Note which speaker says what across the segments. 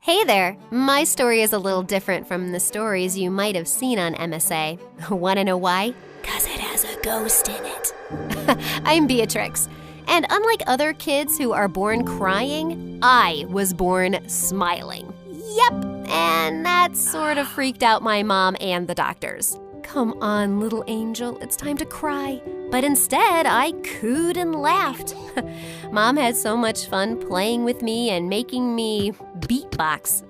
Speaker 1: Hey there! My story is a little different from the stories you might have seen on MSA. Wanna know why? 'Cause it has a ghost in it. I'm Beatrix, and unlike other kids who are born crying, I was born smiling. Yep, and that sort of freaked out my mom and the doctors. Come on, little angel, it's time to cry. But instead, I cooed and laughed. Mom had so much fun playing with me and making me beatbox.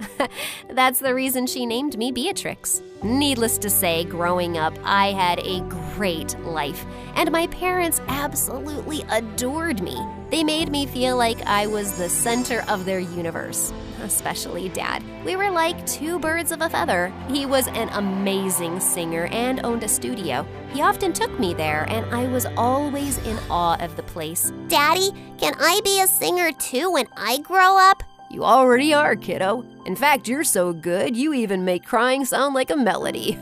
Speaker 1: That's the reason she named me Beatrix. Needless to say, growing up, I had a great life, and my parents absolutely adored me. They made me feel like I was the center of their universe, especially Dad. We were like two birds of a feather. He was an amazing singer and owned a studio. He often took me there, and I was always in awe of the place.
Speaker 2: Daddy, can I be a singer too when I grow up?
Speaker 1: You already are, kiddo. In fact, you're so good, you even make crying sound like a melody.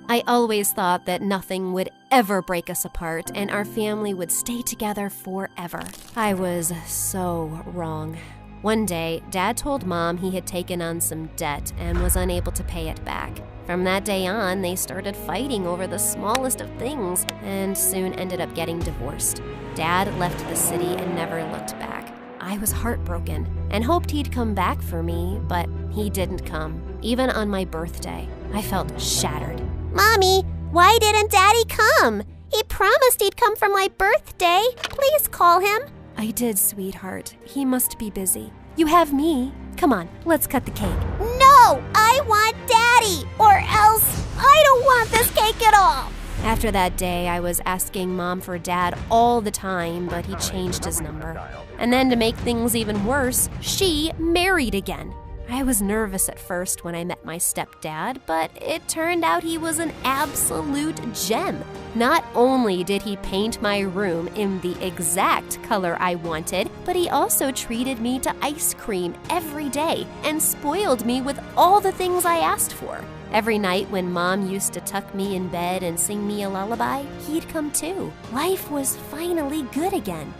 Speaker 1: I always thought that nothing would ever break us apart and our family would stay together forever. I was so wrong. One day, Dad told Mom he had taken on some debt and was unable to pay it back. From that day on, they started fighting over the smallest of things and soon ended up getting divorced. Dad left the city and never looked back. I was heartbroken and hoped he'd come back for me, but he didn't come. Even on my birthday, I felt shattered.
Speaker 2: Mommy, why didn't Daddy come? He promised he'd come for my birthday. Please call him.
Speaker 1: I did, sweetheart. He must be busy. You have me. Come on, let's cut the cake.
Speaker 2: No, I want Daddy, or else I don't want this cake at all.
Speaker 1: After that day, I was asking Mom for Dad all the time, but he changed his number. And then to make things even worse, she married again. I was nervous at first when I met my stepdad, but it turned out he was an absolute gem. Not only did he paint my room in the exact color I wanted, but he also treated me to ice cream every day and spoiled me with all the things I asked for. Every night when Mom used to tuck me in bed and sing me a lullaby, he'd come too. Life was finally good again.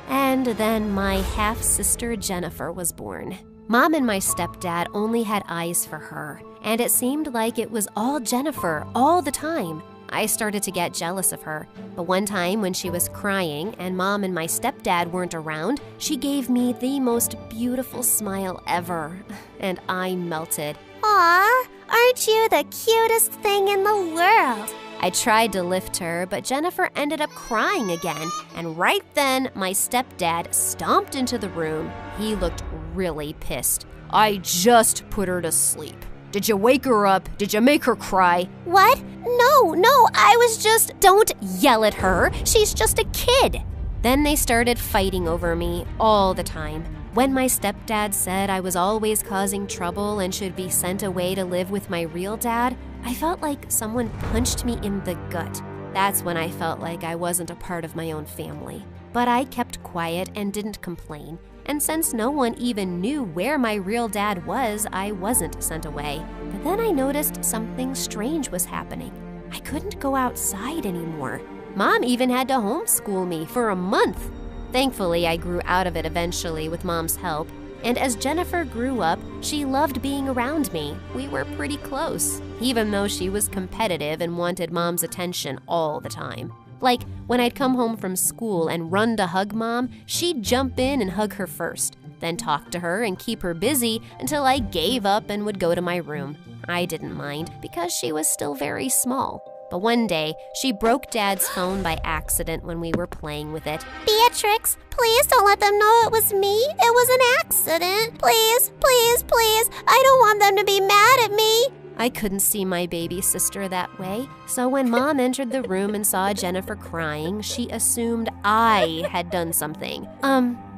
Speaker 1: And then my half-sister Jennifer was born. Mom and my stepdad only had eyes for her, and it seemed like it was all Jennifer all the time. I started to get jealous of her, but one time when she was crying and Mom and my stepdad weren't around, she gave me the most beautiful smile ever, and I melted.
Speaker 2: Aw, aren't you the cutest thing in the world?
Speaker 1: I tried to lift her, but Jennifer ended up crying again, and right then my stepdad stomped into the room. He looked really pissed. I just put her to sleep. Did you wake her up? Did you make her cry?
Speaker 2: What? No, I was just...
Speaker 1: Don't yell at her. She's just a kid. Then they started fighting over me all the time. When my stepdad said I was always causing trouble and should be sent away to live with my real dad, I felt like someone punched me in the gut. That's when I felt like I wasn't a part of my own family. But I kept quiet and didn't complain. And since no one even knew where my real dad was, I wasn't sent away. But then I noticed something strange was happening. I couldn't go outside anymore. Mom even had to homeschool me for a month. Thankfully, I grew out of it eventually with Mom's help. And as Jennifer grew up, she loved being around me. We were pretty close, even though she was competitive and wanted Mom's attention all the time. Like, when I'd come home from school and run to hug Mom, she'd jump in and hug her first, then talk to her and keep her busy until I gave up and would go to my room. I didn't mind because she was still very small. But one day, she broke Dad's phone by accident when we were playing with it.
Speaker 2: Beatrix, please don't let them know it was me. It was an accident. Please, please, please. I don't want them to be mad at me.
Speaker 1: I couldn't see my baby sister that way, so when Mom entered the room and saw Jennifer crying, she assumed I had done something.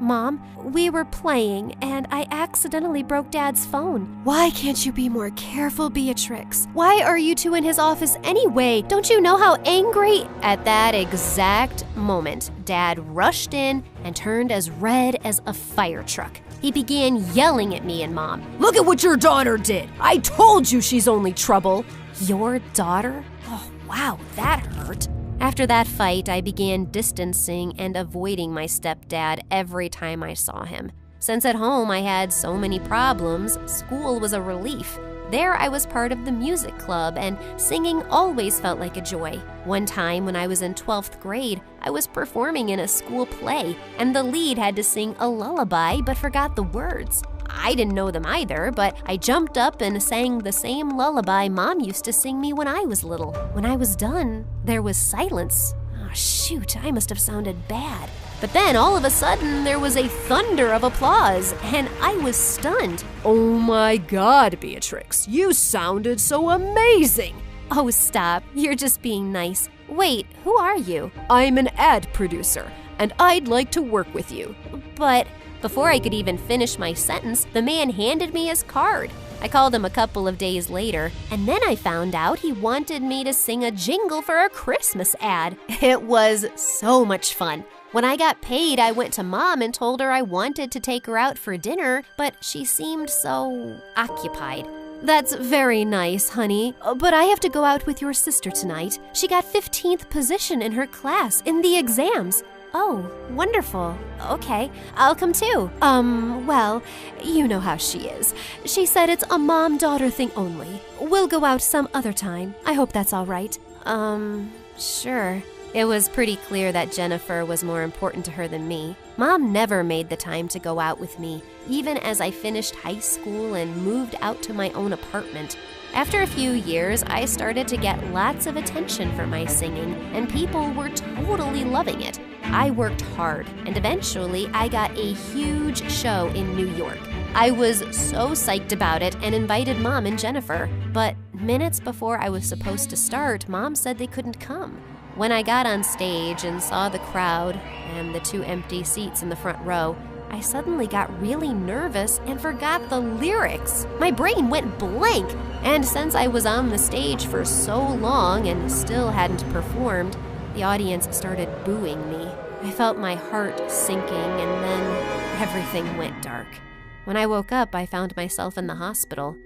Speaker 1: Mom, we were playing, and I accidentally broke Dad's phone. Why can't you be more careful, Beatrix? Why are you two in his office anyway? Don't you know how angry? At that exact moment, Dad rushed in and turned as red as a fire truck. He began yelling at me and Mom. Look at what your daughter did. I told you she's only trouble. Your daughter? Oh, wow, that hurt. After that fight, I began distancing and avoiding my stepdad every time I saw him. Since at home I had so many problems, school was a relief. There I was part of the music club, and singing always felt like a joy. One time when I was in 12th grade, I was performing in a school play, and the lead had to sing a lullaby but forgot the words. I didn't know them either, but I jumped up and sang the same lullaby Mom used to sing me when I was little. When I was done, there was silence. Oh, shoot, I must have sounded bad. But then, all of a sudden, there was a thunder of applause, and I was stunned.
Speaker 3: Oh my God, Beatrix, you sounded so amazing!
Speaker 1: Oh, stop. You're just being nice. Wait, who are you?
Speaker 3: I'm an ad producer, and I'd like to work with you.
Speaker 1: But before I could even finish my sentence, the man handed me his card. I called him a couple of days later, and then I found out he wanted me to sing a jingle for a Christmas ad. It was so much fun. When I got paid, I went to Mom and told her I wanted to take her out for dinner, but she seemed so occupied.
Speaker 3: That's very nice, honey, but I have to go out with your sister tonight. She got 15th position in her class in the exams.
Speaker 1: Oh, wonderful. Okay, I'll come too.
Speaker 3: Well, you know how she is. She said it's a mom-daughter thing only. We'll go out some other time. I hope that's all right.
Speaker 1: Sure. It was pretty clear that Jennifer was more important to her than me. Mom never made the time to go out with me, even as I finished high school and moved out to my own apartment. After a few years, I started to get lots of attention for my singing, and people were totally loving it. I worked hard, and eventually I got a huge show in New York. I was so psyched about it and invited Mom and Jennifer, but minutes before I was supposed to start, Mom said they couldn't come. When I got on stage and saw the crowd and the 2 empty seats in the front row, I suddenly got really nervous and forgot the lyrics. My brain went blank, and since I was on the stage for so long and still hadn't performed, the audience started booing me. I felt my heart sinking, and then everything went dark. When I woke up, I found myself in the hospital.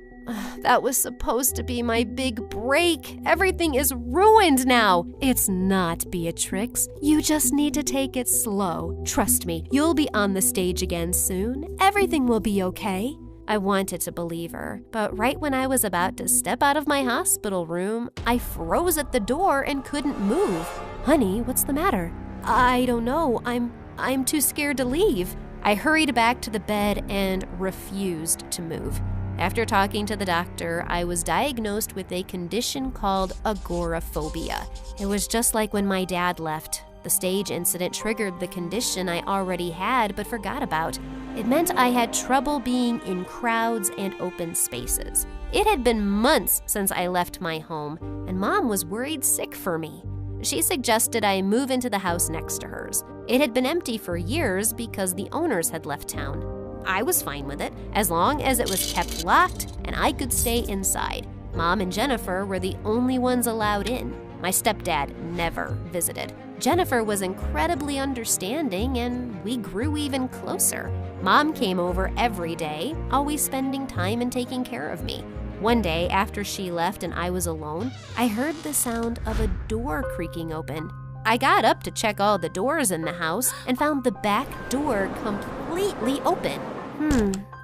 Speaker 3: That was supposed to be my big break. Everything is ruined now. It's not, Beatrix. You just need to take it slow. Trust me, you'll be on the stage again soon. Everything will be okay.
Speaker 1: I wanted to believe her, but right when I was about to step out of my hospital room, I froze at the door and couldn't move.
Speaker 3: Honey, what's the matter?
Speaker 1: I don't know. I'm too scared to leave. I hurried back to the bed and refused to move. After talking to the doctor, I was diagnosed with a condition called agoraphobia. It was just like when my dad left. The stage incident triggered the condition I already had but forgot about. It meant I had trouble being in crowds and open spaces. It had been months since I left my home, and Mom was worried sick for me. She suggested I move into the house next to hers. It had been empty for years because the owners had left town. I was fine with it, as long as it was kept locked and I could stay inside. Mom and Jennifer were the only ones allowed in. My stepdad never visited. Jennifer was incredibly understanding, and we grew even closer. Mom came over every day, always spending time and taking care of me. One day, after she left and I was alone, I heard the sound of a door creaking open. I got up to check all the doors in the house and found the back door completely open.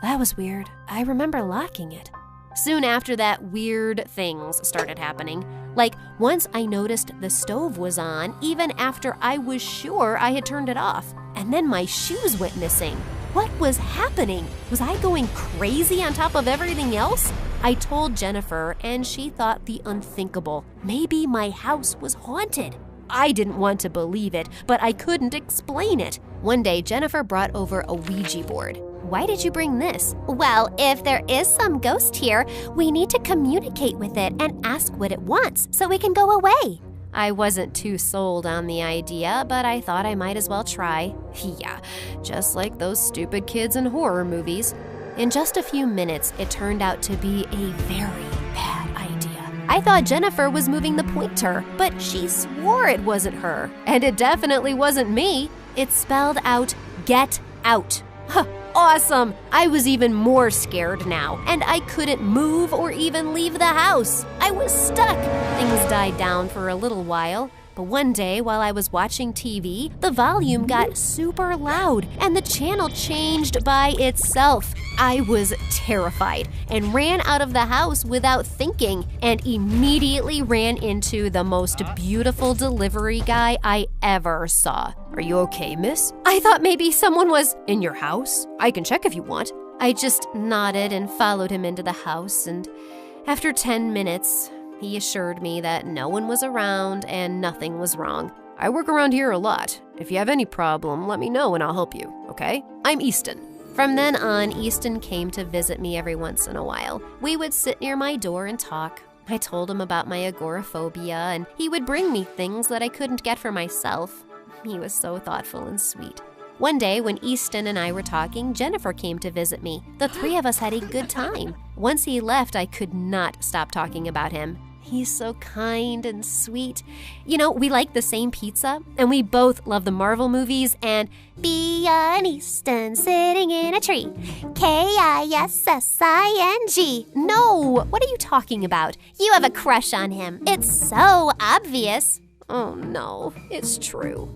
Speaker 3: That was weird. I remember locking it.
Speaker 1: Soon after that, weird things started happening. Like, once I noticed the stove was on, even after I was sure I had turned it off. And then my shoes went missing. What was happening? Was I going crazy on top of everything else? I told Jennifer, and she thought the unthinkable. Maybe my house was haunted. I didn't want to believe it, but I couldn't explain it. One day, Jennifer brought over a Ouija board. Why did you bring this?
Speaker 2: Well, if there is some ghost here, we need to communicate with it and ask what it wants so we can go away.
Speaker 1: I wasn't too sold on the idea, but I thought I might as well try. Yeah, just like those stupid kids in horror movies. In just a few minutes, it turned out to be a very bad idea. I thought Jennifer was moving the pointer, but she swore it wasn't her. And it definitely wasn't me. It spelled out, "Get out." Huh, awesome! I was even more scared now, and I couldn't move or even leave the house. I was stuck. Things died down for a little while. But one day, while I was watching TV, the volume got super loud and the channel changed by itself. I was terrified and ran out of the house without thinking and immediately ran into the most beautiful delivery guy I ever saw. "Are you okay, miss? I thought maybe someone was in your house. I can check if you want." I just nodded and followed him into the house, and after 10 minutes, he assured me that no one was around and nothing was wrong. "I work around here a lot. If you have any problem, let me know and I'll help you, okay? I'm Easton." From then on, Easton came to visit me every once in a while. We would sit near my door and talk. I told him about my agoraphobia, and he would bring me things that I couldn't get for myself. He was so thoughtful and sweet. One day, when Easton and I were talking, Jennifer came to visit me. The three of us had a good time. Once he left, I could not stop talking about him. He's so kind and sweet. You know, we like the same pizza, and we both love the Marvel movies and
Speaker 2: Bjorn Easton sitting in a tree. Kissing.
Speaker 1: No, what are you talking about?
Speaker 2: You have a crush on him. It's so obvious.
Speaker 1: Oh no, it's true.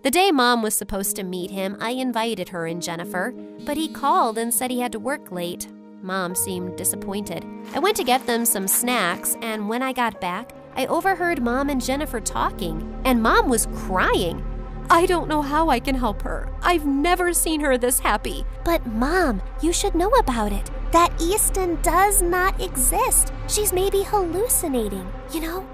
Speaker 1: The day Mom was supposed to meet him, I invited her and Jennifer, but he called and said he had to work late. Mom seemed disappointed. I went to get them some snacks, and when I got back, I overheard Mom and Jennifer talking, and Mom was crying. I don't know how I can help her. I've never seen her this happy.
Speaker 2: But Mom, you should know about it. That Easton does not exist. She's maybe hallucinating,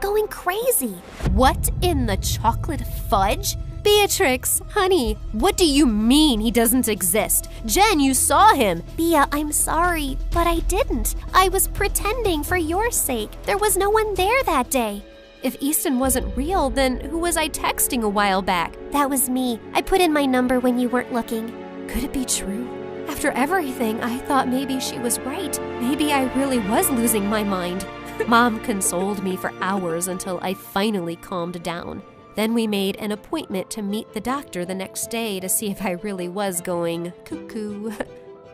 Speaker 2: going crazy.
Speaker 1: What in the chocolate fudge? Beatrix, honey, what do you mean he doesn't exist? Jen, you saw him.
Speaker 2: Bea, I'm sorry, but I didn't. I was pretending for your sake. There was no one there that day.
Speaker 1: If Easton wasn't real, then who was I texting a while back?
Speaker 2: That was me. I put in my number when you weren't looking.
Speaker 1: Could it be true? After everything, I thought maybe she was right. Maybe I really was losing my mind. Mom consoled me for hours until I finally calmed down. Then we made an appointment to meet the doctor the next day to see if I really was going cuckoo.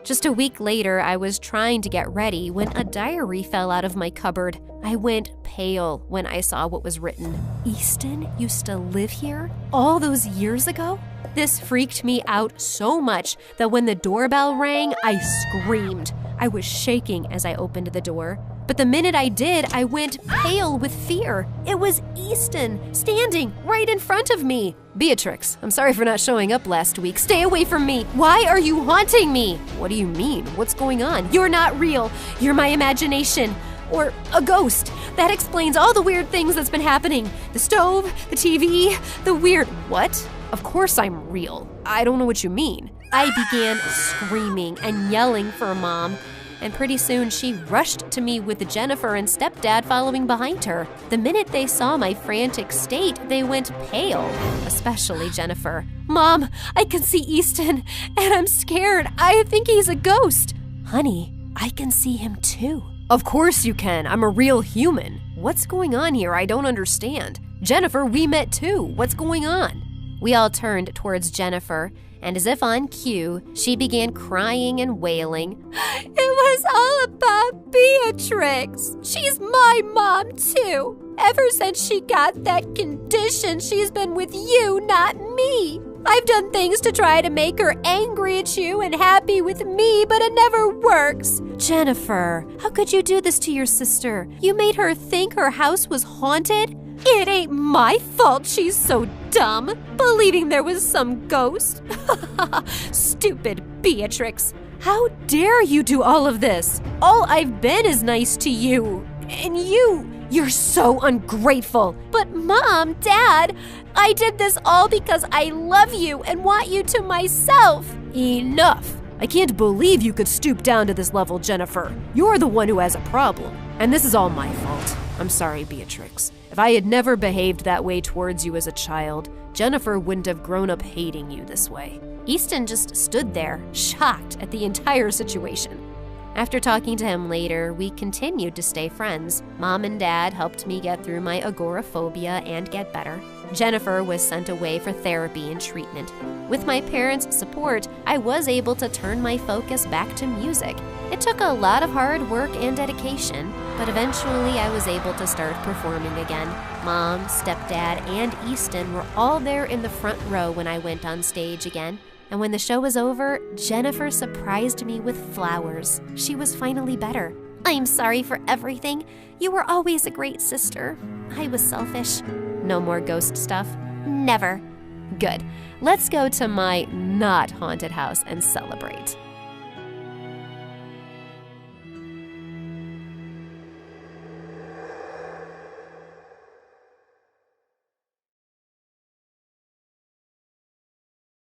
Speaker 1: Just a week later, I was trying to get ready when a diary fell out of my cupboard. I went pale when I saw what was written. Easton used to live here? All those years ago? This freaked me out so much that when the doorbell rang, I screamed. I was shaking as I opened the door. But the minute I did, I went pale with fear. It was Easton, standing right in front of me. Beatrix, I'm sorry for not showing up last week. Stay away from me. Why are you haunting me? What do you mean? What's going on? You're not real. You're my imagination. Or a ghost. That explains all the weird things that's been happening. The stove, the TV, the weird... What? Of course I'm real. I don't know what you mean. I began screaming and yelling for Mom. And pretty soon she rushed to me with Jennifer and stepdad following behind her. The minute they saw my frantic state, they went pale, especially Jennifer. Mom, I can see Easton, and I'm scared. I think he's a ghost. Honey, I can see him too. Of course you can. I'm a real human. What's going on here? I don't understand. Jennifer, we met too. What's going on? We all turned towards Jennifer, and as if on cue, she began crying and wailing. It was all about Beatrix. She's my mom, too. Ever since she got that condition, she's been with you, not me. I've done things to try to make her angry at you and happy with me, but it never works. Jennifer, how could you do this to your sister? You made her think her house was haunted? It ain't my fault she's so dumb, believing there was some ghost. Stupid Beatrix. How dare you do all of this? All I've been is nice to you. And you're so ungrateful. But Mom, Dad, I did this all because I love you and want you to myself. Enough. I can't believe you could stoop down to this level, Jennifer. You're the one who has a problem. And this is all my fault. I'm sorry, Beatrix. If I had never behaved that way towards you as a child, Jennifer wouldn't have grown up hating you this way. Easton just stood there, shocked at the entire situation. After talking to him later, we continued to stay friends. Mom and Dad helped me get through my agoraphobia and get better. Jennifer was sent away for therapy and treatment. With my parents' support, I was able to turn my focus back to music. It took a lot of hard work and dedication, but eventually I was able to start performing again. Mom, stepdad, and Easton were all there in the front row when I went on stage again. And when the show was over, Jennifer surprised me with flowers. She was finally better.
Speaker 2: I'm sorry for everything. You were always a great sister. I was selfish.
Speaker 1: No more ghost stuff?
Speaker 2: Never.
Speaker 1: Good. Let's go to my not haunted house and celebrate.